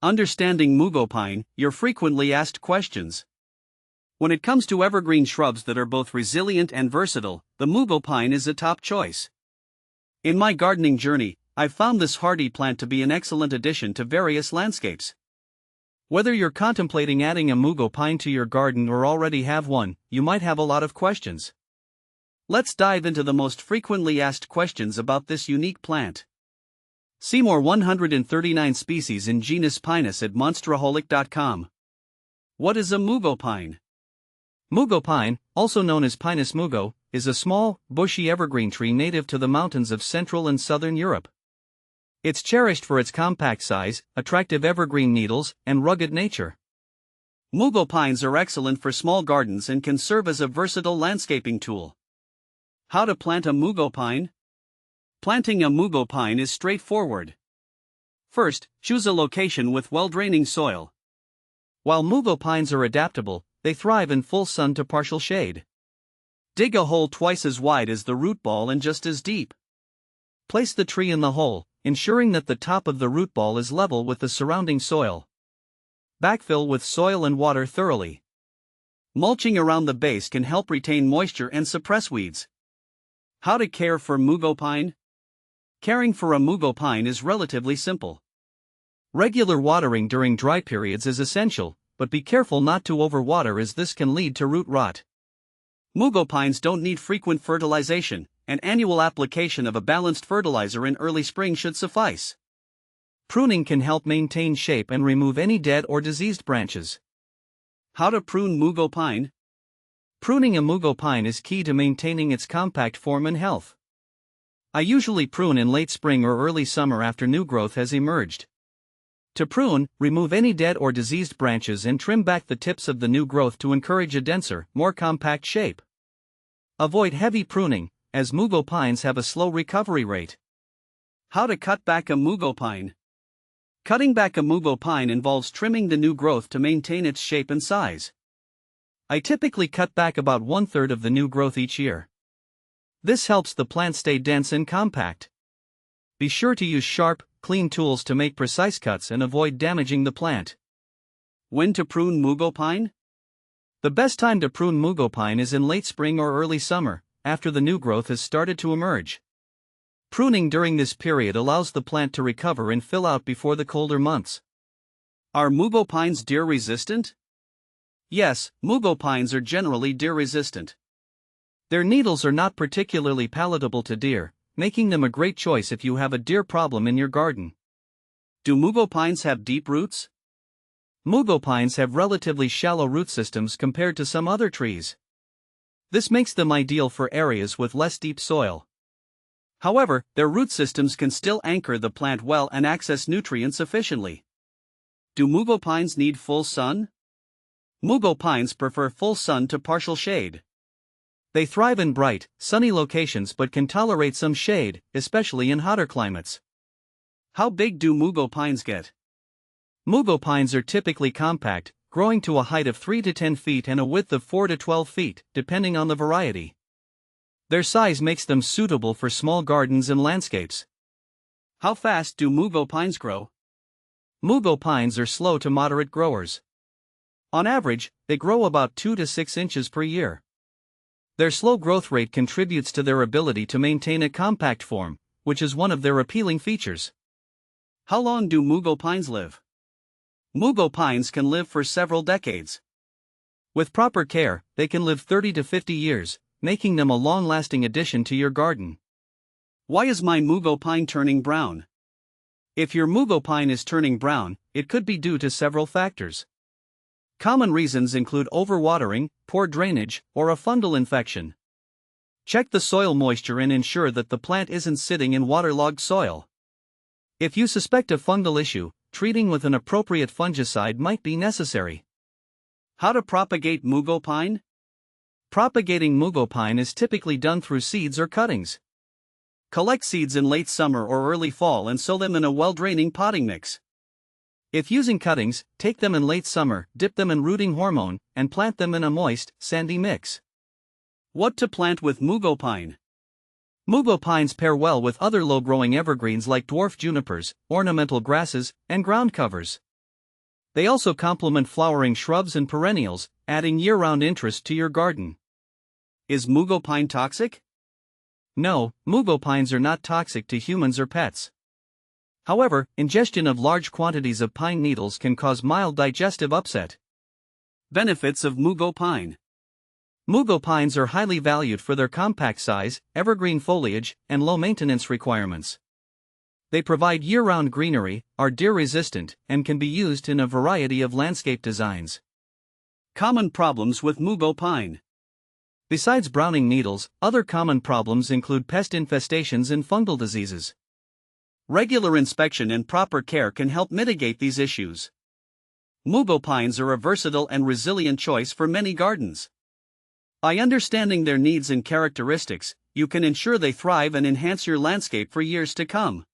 Understanding mugo pine, your frequently asked questions. When it comes to evergreen shrubs that are both resilient and versatile, the mugo pine is a top choice. In my gardening journey, I've found this hardy plant to be an excellent addition to various landscapes. Whether you're contemplating adding a mugo pine to your garden or already have one, you might have a lot of questions. Let's dive into the most frequently asked questions about this unique plant. See more 139 species in genus Pinus at monsteraholic.com. What is a mugo pine? Mugo pine, also known as Pinus mugo, is a small, bushy evergreen tree native to the mountains of Central and Southern Europe. It's cherished for its compact size, attractive evergreen needles, and rugged nature. Mugo pines are excellent for small gardens and can serve as a versatile landscaping tool. How to plant a mugo pine? Planting a mugo pine is straightforward. First, choose a location with well-draining soil. While mugo pines are adaptable, they thrive in full sun to partial shade. Dig a hole twice as wide as the root ball and just as deep. Place the tree in the hole, ensuring that the top of the root ball is level with the surrounding soil. Backfill with soil and water thoroughly. Mulching around the base can help retain moisture and suppress weeds. How to care for mugo pine? Caring for a mugo pine is relatively simple. Regular watering during dry periods is essential, but be careful not to overwater as this can lead to root rot. Mugo pines don't need frequent fertilization, an annual application of a balanced fertilizer in early spring should suffice. Pruning can help maintain shape and remove any dead or diseased branches. How to prune mugo pine? Pruning a mugo pine is key to maintaining its compact form and health. I usually prune in late spring or early summer after new growth has emerged. To prune, remove any dead or diseased branches and trim back the tips of the new growth to encourage a denser, more compact shape. Avoid heavy pruning, as mugo pines have a slow recovery rate. How to cut back a mugo pine? Cutting back a mugo pine involves trimming the new growth to maintain its shape and size. I typically cut back about 1/3 of the new growth each year. This helps the plant stay dense and compact. Be sure to use sharp, clean tools to make precise cuts and avoid damaging the plant. When to prune mugo pine? The best time to prune mugo pine is in late spring or early summer, after the new growth has started to emerge. Pruning during this period allows the plant to recover and fill out before the colder months. Are mugo pines deer resistant? Yes, mugo pines are generally deer resistant. Their needles are not particularly palatable to deer, making them a great choice if you have a deer problem in your garden. Do mugo pines have deep roots? Mugo pines have relatively shallow root systems compared to some other trees. This makes them ideal for areas with less deep soil. However, their root systems can still anchor the plant well and access nutrients efficiently. Do mugo pines need full sun? Mugo pines prefer full sun to partial shade. They thrive in bright, sunny locations but can tolerate some shade, especially in hotter climates. How big do mugo pines get? Mugo pines are typically compact, growing to a height of 3 to 10 feet and a width of 4 to 12 feet, depending on the variety. Their size makes them suitable for small gardens and landscapes. How fast do mugo pines grow? Mugo pines are slow to moderate growers. On average, they grow about 2 to 6 inches per year. Their slow growth rate contributes to their ability to maintain a compact form, which is one of their appealing features. How long do mugo pines live? Mugo pines can live for several decades. With proper care, they can live 30 to 50 years, making them a long-lasting addition to your garden. Why is my mugo pine turning brown? If your mugo pine is turning brown, it could be due to several factors. Common reasons include overwatering, poor drainage, or a fungal infection. Check the soil moisture and ensure that the plant isn't sitting in waterlogged soil. If you suspect a fungal issue, treating with an appropriate fungicide might be necessary. How to propagate mugo pine? Propagating mugo pine is typically done through seeds or cuttings. Collect seeds in late summer or early fall and sow them in a well-draining potting mix. If using cuttings, take them in late summer, dip them in rooting hormone, and plant them in a moist, sandy mix. What to plant with mugo pine? Mugo pines pair well with other low-growing evergreens like dwarf junipers, ornamental grasses, and ground covers. They also complement flowering shrubs and perennials, adding year-round interest to your garden. Is mugo pine toxic? No, mugo pines are not toxic to humans or pets. However, ingestion of large quantities of pine needles can cause mild digestive upset. Benefits of mugo pine. Mugo pines are highly valued for their compact size, evergreen foliage, and low maintenance requirements. They provide year-round greenery, are deer-resistant, and can be used in a variety of landscape designs. Common problems with mugo pine. Besides browning needles, other common problems include pest infestations and fungal diseases. Regular inspection and proper care can help mitigate these issues. Mugo pines are a versatile and resilient choice for many gardens. By understanding their needs and characteristics, you can ensure they thrive and enhance your landscape for years to come.